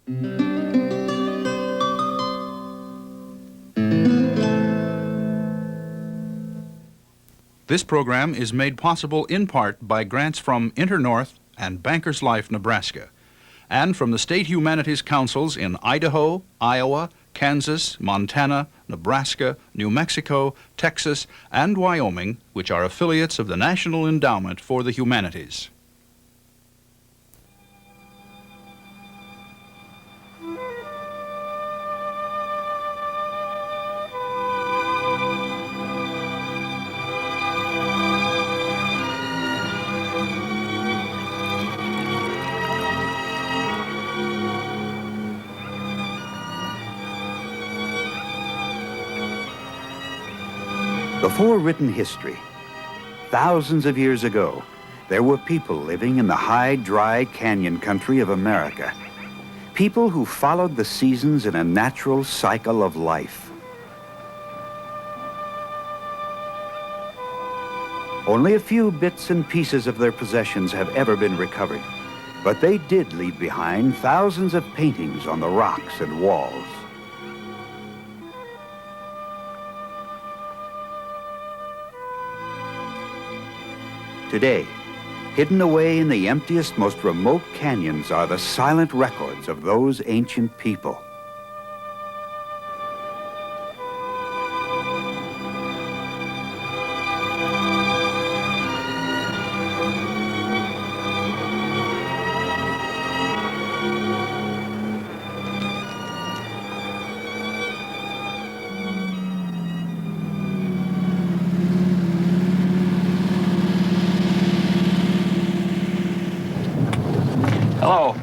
This program is made possible in part by grants from InterNorth and Bankers Life, Nebraska, and from the State Humanities Councils in Idaho, Iowa, Kansas, Montana, Nebraska, New Mexico, Texas, and Wyoming, which are affiliates of the National Endowment for the Humanities. Before written history, thousands of years ago, there were people living in the high, dry canyon country of America. People who followed the seasons in a natural cycle of life. Only a few bits and pieces of their possessions have ever been recovered, but they did leave behind thousands of paintings on the rocks and walls. Today, hidden away in the emptiest, most remote canyons are the silent records of those ancient people. Hello,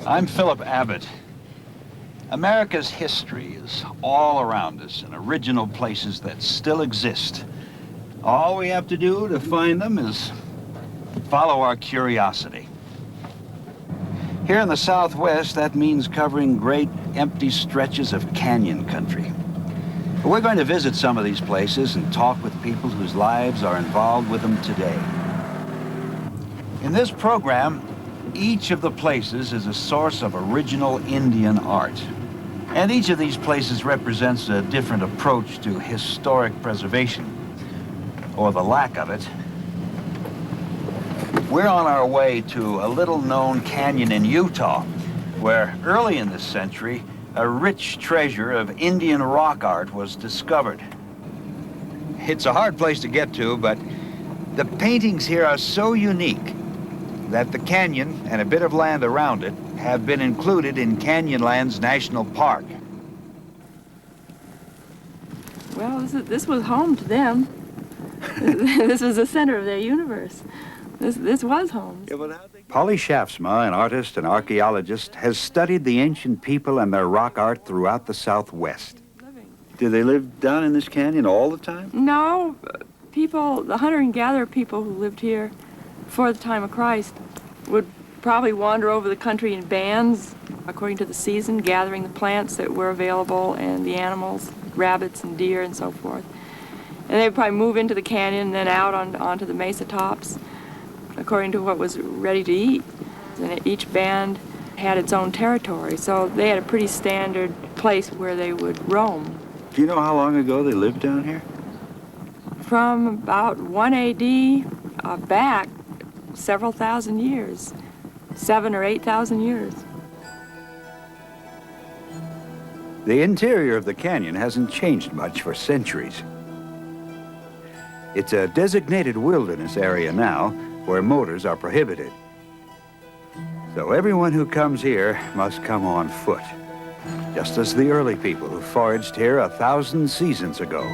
I'm Philip Abbott. America's history is all around us in original places that still exist. All we have to do to find them is follow our curiosity. Here in the Southwest, that means covering great empty stretches of canyon country. We're going to visit some of these places and talk with people whose lives are involved with them today. In this program, each of the places is a source of original Indian art. And each of these places represents a different approach to historic preservation, or the lack of it. We're on our way to a little-known canyon in Utah, where early in this century, a rich treasure of Indian rock art was discovered. It's a hard place to get to, but the paintings here are so unique that the canyon and a bit of land around it have been included in Canyonlands National Park. Well, this was home to them. This was the center of their universe. This was home. Polly Shaftsma, an artist and archaeologist, has studied the ancient people and their rock art throughout the Southwest. Did they live down in this canyon all the time? No, the hunter and gatherer people who lived here before the time of Christ would probably wander over the country in bands according to the season, gathering the plants that were available and the animals, rabbits and deer and so forth. And they'd probably move into the canyon and then out onto the mesa tops according to what was ready to eat. And each band had its own territory, so they had a pretty standard place where they would roam. Do you know how long ago they lived down here? From about 1 A.D. Back several thousand years, 7,000 or 8,000 years. The interior of the canyon hasn't changed much for centuries. It's a designated wilderness area now where motors are prohibited. So everyone who comes here must come on foot, just as the early people who foraged here 1,000 seasons ago.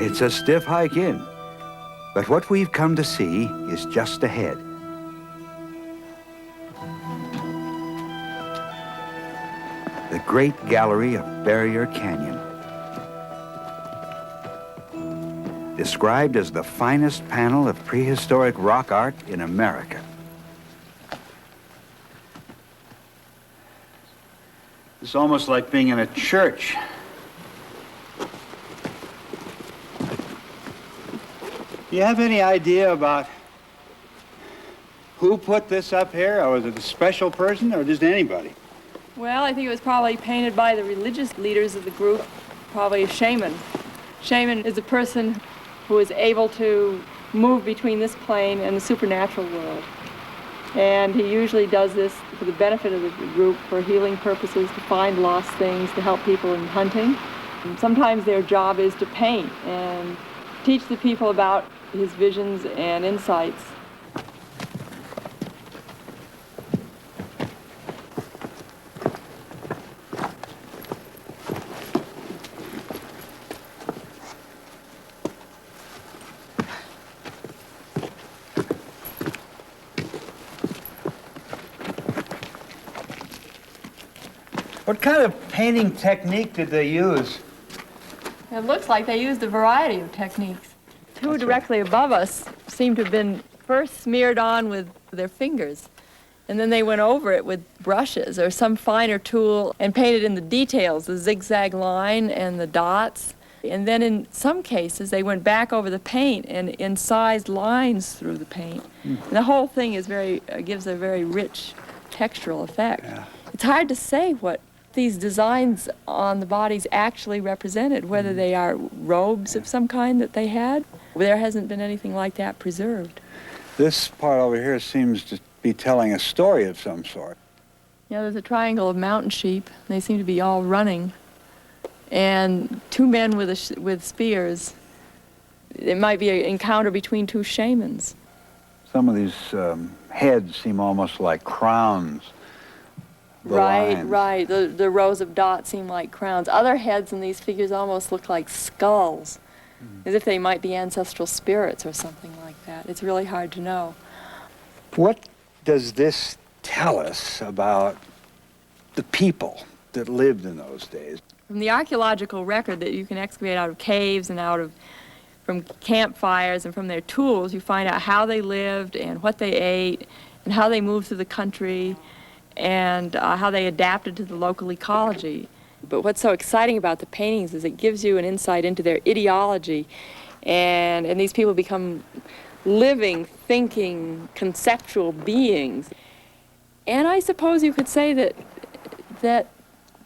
It's a stiff hike in, but what we've come to see is just ahead. The Great Gallery of Barrier Canyon, described as the finest panel of prehistoric rock art in America. It's almost like being in a church. Do you have any idea about who put this up here? Or was it a special person or just anybody? Well, I think it was probably painted by the religious leaders of the group, probably a shaman. Shaman is a person who is able to move between this plane and the supernatural world. And he usually does this for the benefit of the group, for healing purposes, to find lost things, to help people in hunting. And sometimes their job is to paint and teach the people about his visions and insights. What kind of painting technique did they use? It looks like they used a variety of techniques. Two directly above us seem to have been first smeared on with their fingers, and then they went over it with brushes or some finer tool and painted in the details, the zigzag line and the dots. And then in some cases, they went back over the paint and incised lines through the paint. And the whole thing is gives a very rich textural effect. Yeah. It's hard to say what these designs on the bodies actually represented, whether they are robes of some kind that they had. There hasn't been anything like that preserved. This part over here seems to be telling a story of some sort. You know, there's a triangle of mountain sheep. They seem to be all running. And two men with spears. It might be an encounter between two shamans. Some of these heads seem almost like crowns. Right. The rows of dots seem like crowns. Other heads in these figures almost look like skulls, as if they might be ancestral spirits or something like that. It's really hard to know. What does this tell us about the people that lived in those days? From the archaeological record that you can excavate out of caves and from campfires and from their tools, you find out how they lived and what they ate and how they moved through the country and how they adapted to the local ecology. But what's so exciting about the paintings is it gives you an insight into their ideology, and these people become living, thinking, conceptual beings. And I suppose you could say that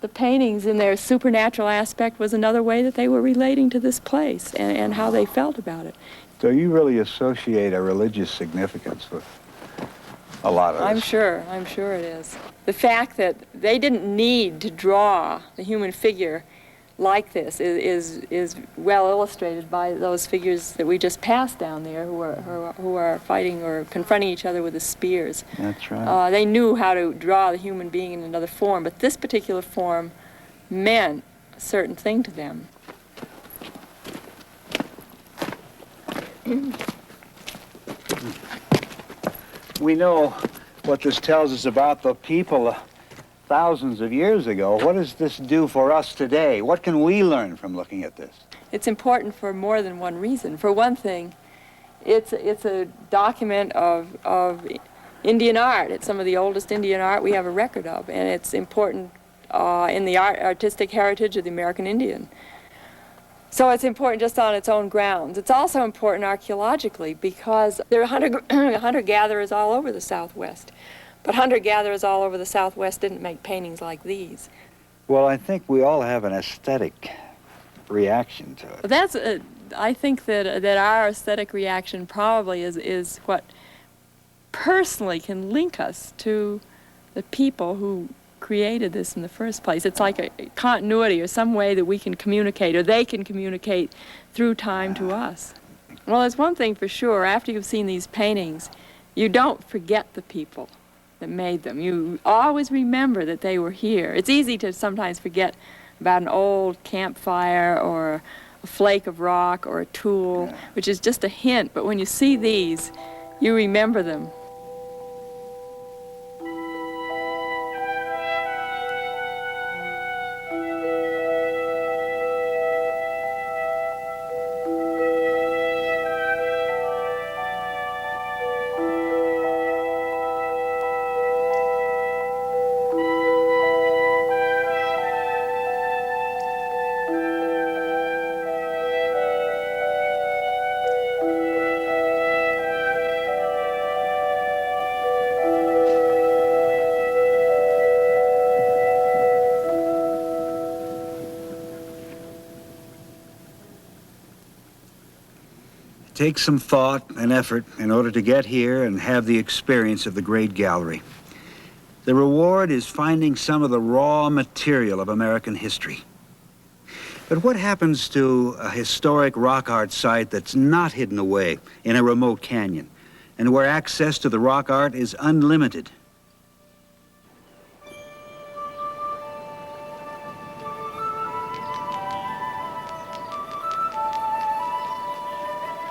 the paintings in their supernatural aspect was another way that they were relating to this place and how they felt about it. So you really associate a religious significance with a lot of I'm this. sure it is. The fact that they didn't need to draw the human figure like this is well illustrated by those figures that we just passed down there who are fighting or confronting each other with the spears. That's right. They knew how to draw the human being in another form, but this particular form meant a certain thing to them. We know what this tells us about the people thousands of years ago. What does this do for us today? What can we learn from looking at this? It's important for more than one reason. For one thing, it's a document of Indian art. It's some of the oldest Indian art we have a record of, and it's important in the artistic heritage of the American Indian. So it's important just on its own grounds. It's also important archaeologically because there are hunter-gatherers all over the Southwest. But hunter-gatherers all over the Southwest didn't make paintings like these. Well, I think we all have an aesthetic reaction to it. I think that our aesthetic reaction probably is what personally can link us to the people who created this in the first place. It's like a continuity or some way that we can communicate or they can communicate through time to us. Well, there's one thing for sure. After you've seen these paintings, you don't forget the people that made them. You always remember that they were here. It's easy to sometimes forget about an old campfire or a flake of rock or a tool, which is just a hint, but when you see these, you remember them. takes some thought and effort in order to get here and have the experience of the Great Gallery. The reward is finding some of the raw material of American history. But what happens to a historic rock art site that's not hidden away in a remote canyon and where access to the rock art is unlimited?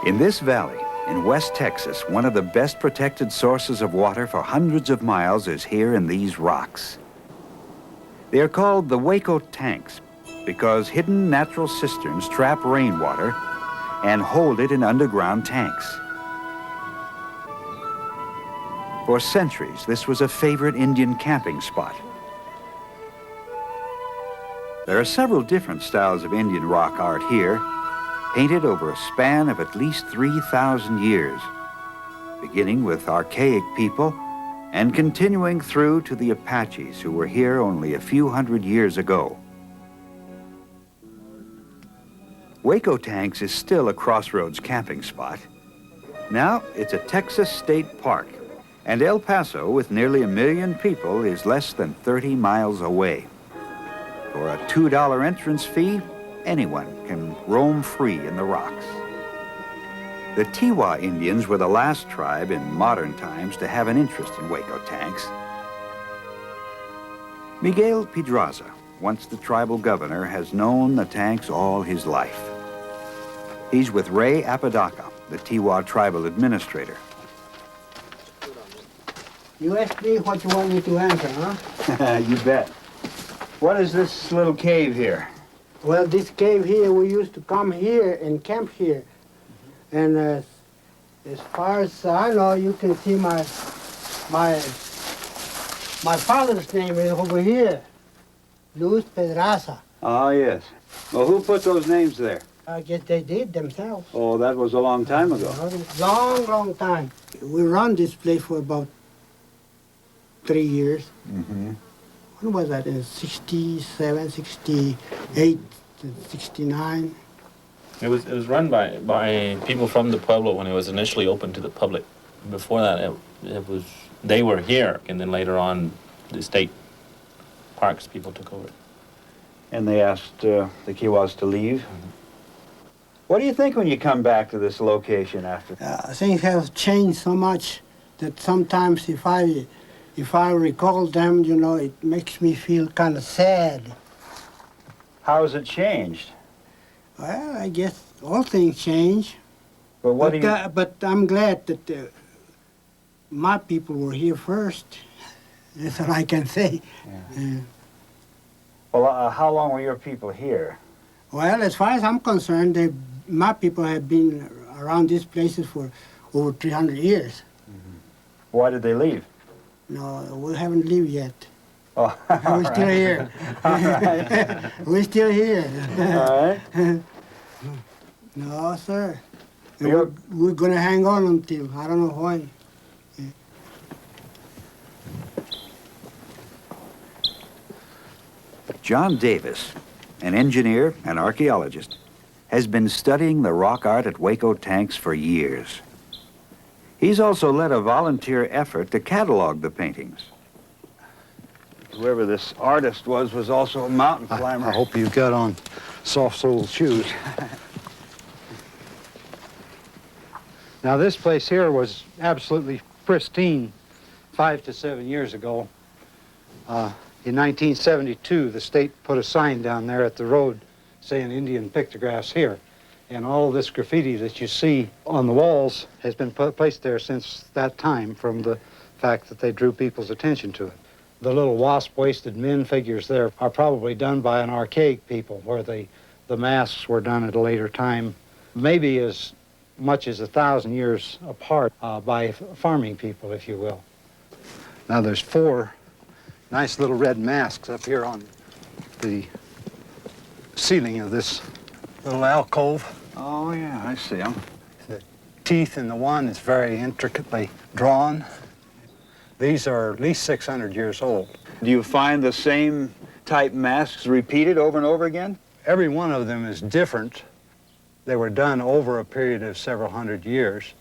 In this valley, in West Texas, one of the best protected sources of water for hundreds of miles is here in these rocks. They are called the Waco tanks because hidden natural cisterns trap rainwater and hold it in underground tanks. For centuries, this was a favorite Indian camping spot. There are several different styles of Indian rock art here, painted over a span of at least 3,000 years, beginning with archaic people and continuing through to the Apaches who were here only a few hundred years ago. Waco Tanks is still a crossroads camping spot. Now it's a Texas state park, and El Paso, with nearly 1 million people, is less than 30 miles away. For a $2 entrance fee, anyone can roam free in the rocks. The Tiwa Indians were the last tribe in modern times to have an interest in Waco Tanks. Miguel Pedraza, once the tribal governor, has known the tanks all his life. He's with Ray Apodaca, the Tiwa tribal administrator. You ask me what you want me to answer, huh? You bet. What is this little cave here? Well, this cave here, we used to come here and camp here. And as far as I know, you can see my father's name is over here, Luis Pedraza. Oh, yes. Well, who put those names there? I guess they did themselves. Oh, that was a long time ago. Long, long time. We run this place for about 3 years. Mm-hmm. When was that? In 67, 68, 69? It was run by people from the Pueblo when it was initially open to the public. Before that, they were here, and then later on, the state parks people took over. And they asked the Kiowas to leave? Mm-hmm. What do you think when you come back to this location after? Things have changed so much that sometimes if I recall them, you know, it makes me feel kind of sad. How has it changed? Well, I guess all things change. But But I'm glad that my people were here first. That's all I can say. Yeah. Well, how long were your people here? Well, as far as I'm concerned, my people have been around these places for over 300 years. Mm-hmm. Why did they leave? No, we haven't leave yet. Oh, We're still here. All right. We're still here. All right. No, sir. You're- We're going to hang on until, I don't know when. John Davis, an engineer and archaeologist, has been studying the rock art at Waco Tanks for years. He's also led a volunteer effort to catalog the paintings. Whoever this artist was also a mountain climber. I hope you got on soft-soled shoes. Now, this place here was absolutely pristine 5 to 7 years ago. In 1972, the state put a sign down there at the road saying Indian pictographs here. And all this graffiti that you see on the walls has been placed there since that time from the fact that they drew people's attention to it. The little wasp-waisted men figures there are probably done by an archaic people, where the masks were done at a later time, maybe as much as 1,000 years apart by farming people, if you will. Now there's 4 nice little red masks up here on the ceiling of this little alcove. Oh, yeah, I see them. The teeth in the one is very intricately drawn. These are at least 600 years old. Do you find the same type masks repeated over and over again? Every one of them is different, They were done over a period of several hundred years.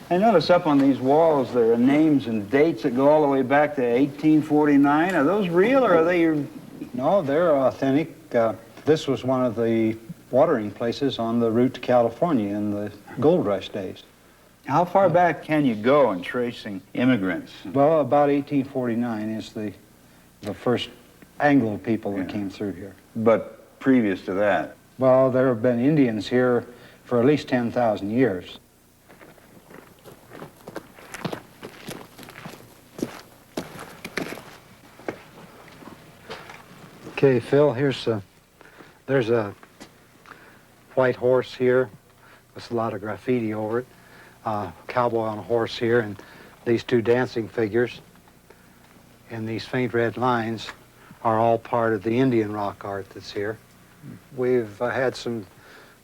I notice up on these walls there are names and dates that go all the way back to 1849. Are those real or are they... No, they're authentic. This was one of the watering places on the route to California in the gold rush days. How far back can you go in tracing immigrants? Well, about 1849 is the first Anglo people that came through here. But previous to that? Well, there have been Indians here for at least 10,000 years. Okay, Phil, there's a white horse here with a lot of graffiti over it. Cowboy on a horse here, and these two dancing figures and these faint red lines are all part of the Indian rock art that's here. We've had some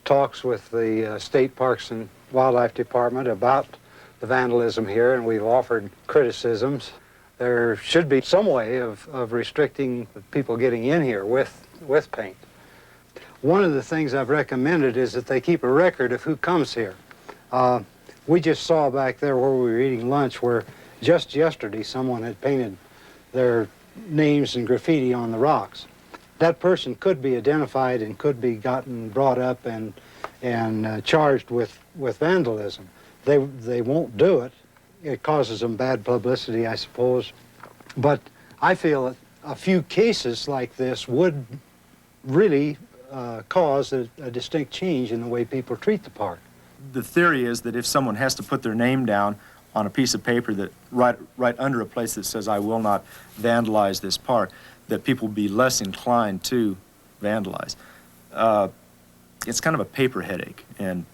talks with the State Parks and Wildlife Department about the vandalism here, and we've offered criticisms. There should be some way of restricting people getting in here with paint. One of the things I've recommended is that they keep a record of who comes here. We just saw back there where we were eating lunch where just yesterday someone had painted their names and graffiti on the rocks. That person could be identified and could be brought up and charged with vandalism. They won't do it. It causes them bad publicity, I suppose. But I feel that a few cases like this would really cause a distinct change in the way people treat the park. The theory is that if someone has to put their name down on a piece of paper that right under a place that says, "I will not vandalize this park," that people will be less inclined to vandalize. It's kind of a paper headache and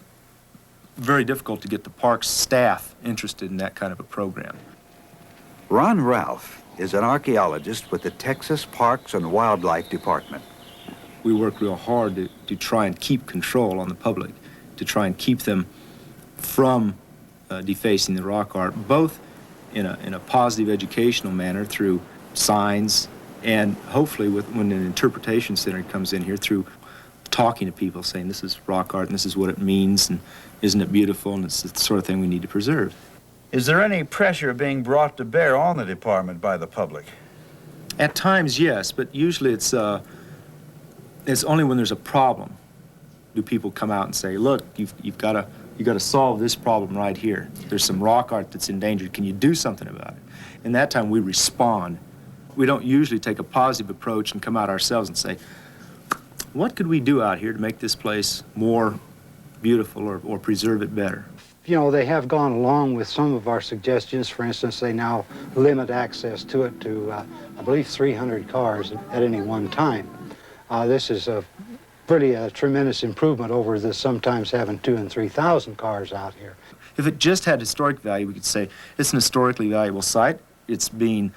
very difficult to get the park's staff interested in that kind of a program. Ron Ralph is an archaeologist with the Texas Parks and Wildlife Department. We work real hard to try and keep control on the public, to try and keep them from defacing the rock art, both in a positive educational manner through signs, and hopefully when an interpretation center comes in here, through talking to people, saying this is rock art and this is what it means and isn't it beautiful, and it's the sort of thing we need to preserve. Is there any pressure being brought to bear on the department by the public? At times, yes, but usually it's only when there's a problem do people come out and say, "Look, you've got to solve this problem right here. There's some rock art that's endangered. Can you do something about it?" And that time we respond. We don't usually take a positive approach and come out ourselves and say, "What could we do out here to make this place more beautiful or preserve it better?" You know, they have gone along with some of our suggestions. For instance, they now limit access to it to, I believe, 300 cars at any one time. This is really a tremendous improvement over the sometimes having 2,000 and 3,000 cars out here. If it just had historic value, we could say it's an historically valuable site. It's being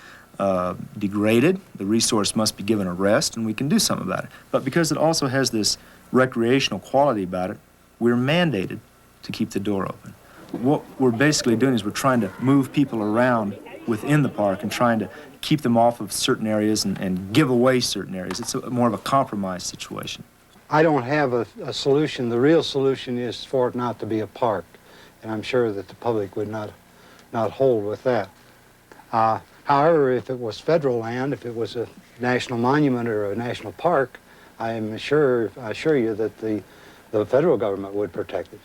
degraded. The resource must be given a rest, and we can do something about it. But because it also has this recreational quality about it, we're mandated to keep the door open. What we're basically doing is we're trying to move people around within the park and trying to keep them off of certain areas and give away certain areas. It's more of a compromise situation. I don't have a solution. The real solution is for it not to be a park, and I'm sure that the public would not hold with that. However, if it was federal land, if it was a national monument or a national park, I assure you that the federal government would protect it.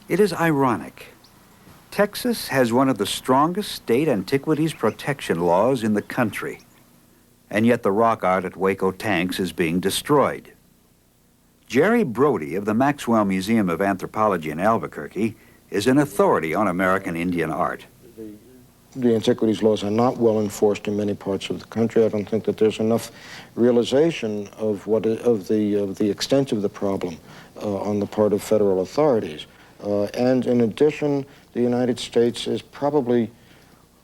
It is ironic. Texas has one of the strongest state antiquities protection laws in the country, and yet the rock art at Waco Tanks is being destroyed. Jerry Brody of the Maxwell Museum of Anthropology in Albuquerque is an authority on American Indian art. The antiquities laws are not well enforced in many parts of the country. I don't think that there's enough realization of the extent of the problem on the part of federal authorities. And in addition, the United States is probably,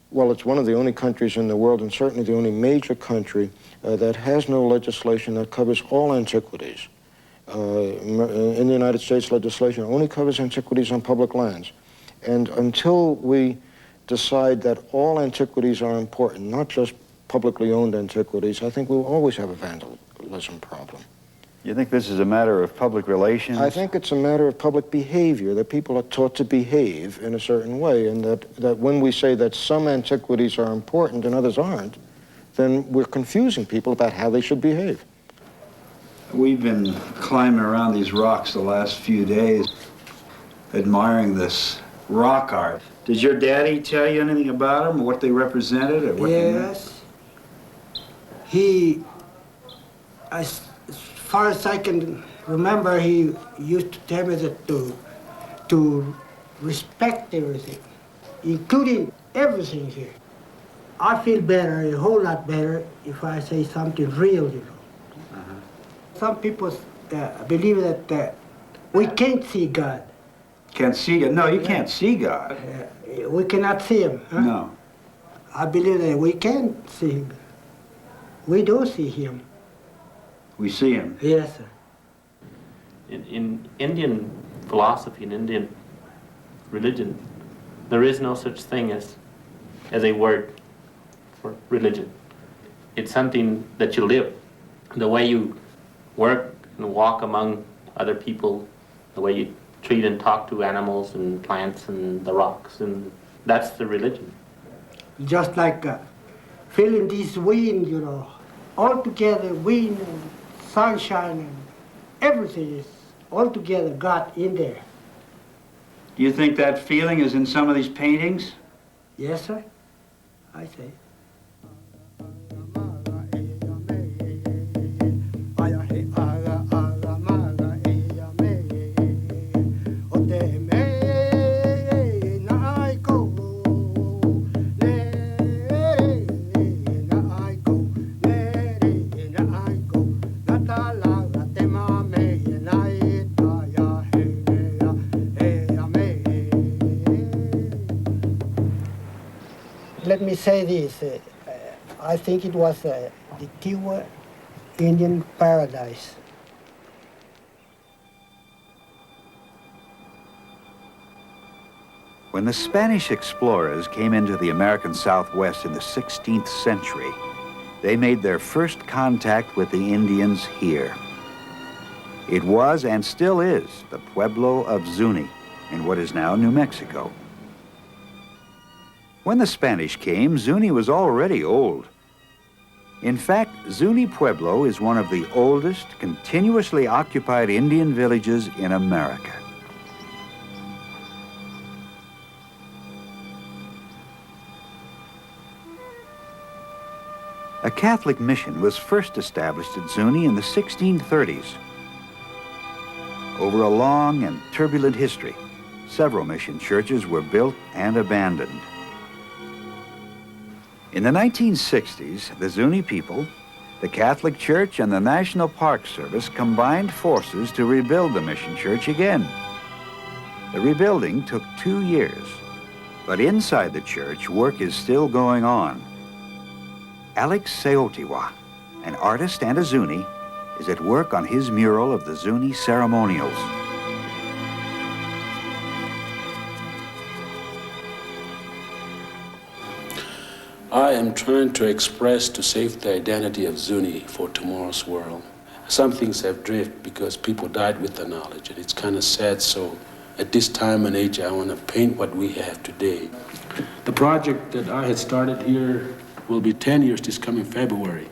well, it's one of the only countries in the world, and certainly the only major country, that has no legislation that covers all antiquities. In the United States, legislation only covers antiquities on public lands. And until we decide that all antiquities are important, not just publicly owned antiquities, I think we'll always have a tribalism problem. You think this is a matter of public relations? I think it's a matter of public behavior, that people are taught to behave in a certain way, and that when we say that some antiquities are important and others aren't, then we're confusing people about how they should behave. We've been climbing around these rocks the last few days, admiring this rock art. Did your daddy tell you anything about them, or what they represented, or what they meant? Yes. He, as far as I can remember, he used to tell me that to respect everything, including everything here. I feel better, a whole lot better, if I say something real, you know. Some people believe that we can't see God. Can't see God? No, you can't see God. We cannot see him. Huh? No. I believe that we can see him. We do see him. We see him. Yes, sir. In Indian philosophy, in Indian religion, there is no such thing as a word for religion. It's something that you live. The way you work and walk among other people, the way you treat and talk to animals and plants and the rocks, and that's the religion. Just like feeling this wind, you know, all together, wind and sunshine and everything is all together God in there. Do you think that feeling is in some of these paintings? Yes, sir, I say. Let me say this, I think it was the Tiwa Indian paradise. When the Spanish explorers came into the American Southwest in the 16th century, they made their first contact with the Indians here. It was and still is the Pueblo of Zuni in what is now New Mexico. When the Spanish came, Zuni was already old. In fact, Zuni Pueblo is one of the oldest continuously occupied Indian villages in America. A Catholic mission was first established at Zuni in the 1630s. Over a long and turbulent history, several mission churches were built and abandoned. In the 1960s, the Zuni people, the Catholic Church, and the National Park Service combined forces to rebuild the mission church again. The rebuilding took 2 years, but inside the church, work is still going on. Alex Seotiwa, an artist and a Zuni, is at work on his mural of the Zuni ceremonials. I am trying to express to save the identity of Zuni for tomorrow's world. Some things have drifted because people died with the knowledge, and it's kind of sad. So at this time and age, I want to paint what we have today. The project that I had started here will be 10 years this coming February.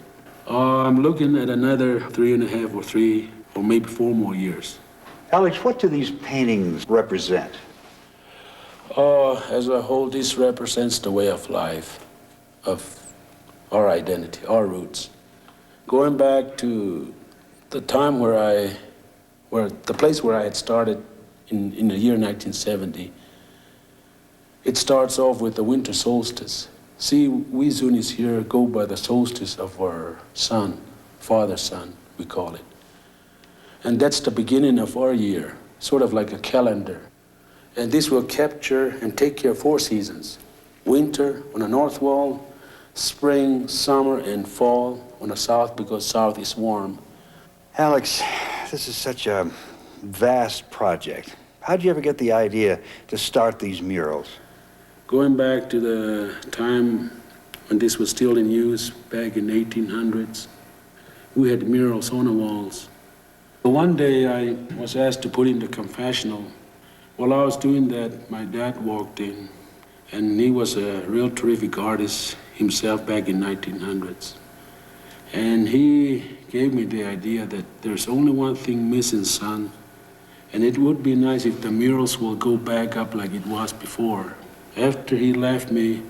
I'm looking at another 3.5 or maybe 4 more years. Alex, what do these paintings represent? As a whole, this represents the way of life, of our identity, our roots. Going back to the time where the place where I had started in the year 1970, it starts off with the winter solstice. See, we Zunis here go by the solstice of our sun, father's sun, we call it. And that's the beginning of our year, sort of like a calendar. And this will capture and take care of 4 seasons. Winter on the north wall, spring, summer, and fall on the south, because south is warm. Alex, this is such a vast project. How'd you ever get the idea to start these murals? Going back to the time when this was still in use, back in 1800s, We had murals on the walls. One day I was asked to put in the confessional. While I was doing that, my dad walked in, and he was a real terrific artist himself back in 1900s. And he gave me the idea that there's only one thing missing, son, and it would be nice if the murals will go back up like it was before. After he left me,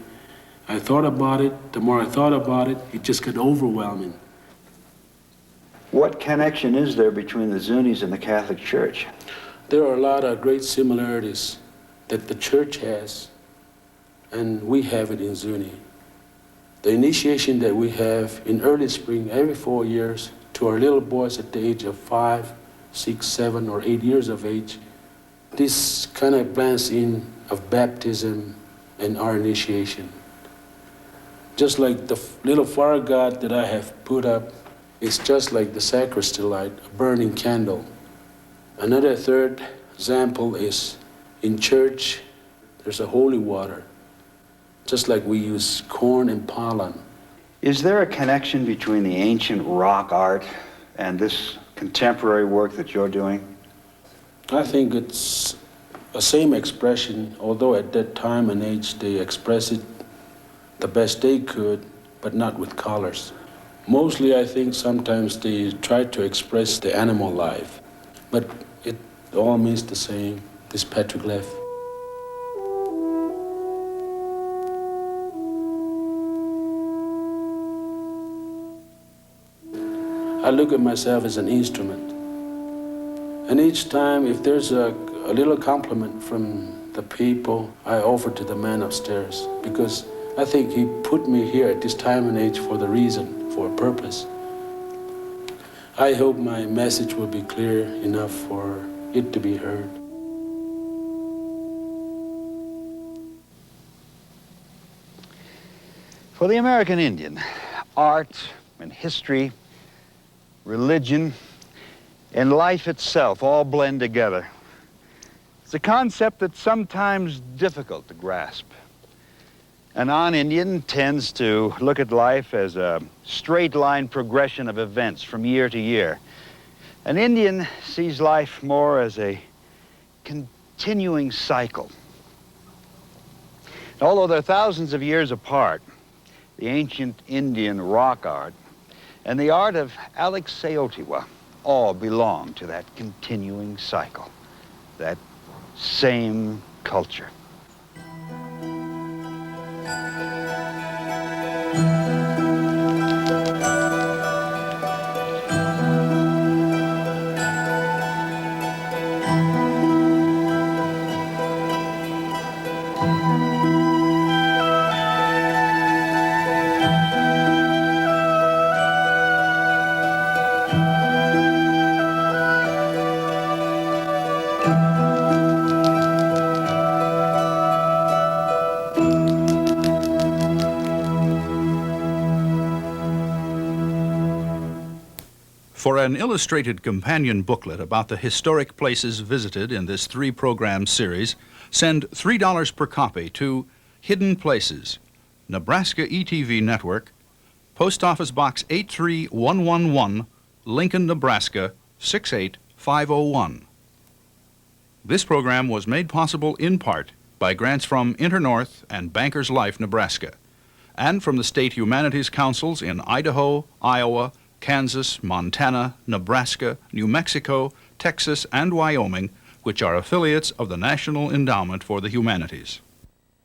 I thought about it. The more I thought about it, it just got overwhelming. What connection is there between the Zunis and the Catholic Church? There are a lot of great similarities that the church has, and we have it in Zuni. The initiation that we have in early spring every 4 years to our little boys at the age of 5, 6, 7, or 8 years of age, this kind of blends in of baptism and our initiation. Just like the little fire god that I have put up, it's just like the sacristy light, a burning candle. Another third example is in church, there's a holy water, just like we use corn and pollen. Is there a connection between the ancient rock art and this contemporary work that you're doing? I think it's the same expression, although at that time and age they express it the best they could, but not with colors. Mostly I think sometimes they try to express the animal life, but it all means the same, this petroglyph. I look at myself as an instrument. And each time, if there's a little compliment from the people, I offer to the man upstairs, because I think he put me here at this time and age for the reason, for a purpose. I hope my message will be clear enough for it to be heard. For the American Indian, art and history, religion, and life itself all blend together. It's a concept that's sometimes difficult to grasp. A non-Indian tends to look at life as a straight line progression of events from year to year. An Indian sees life more as a continuing cycle. Although they're thousands of years apart, the ancient Indian rock art and the art of Alexeotiwa all belong to that continuing cycle, that same culture. For an illustrated companion booklet about the historic places visited in this 3-program series, send $3 per copy to Hidden Places, Nebraska ETV Network, Post Office Box 83111, Lincoln, Nebraska 68501. This program was made possible in part by grants from InterNorth and Bankers Life, Nebraska, and from the State Humanities Councils in Idaho, Iowa, Kansas, Montana, Nebraska, New Mexico, Texas, and Wyoming, which are affiliates of the National Endowment for the Humanities.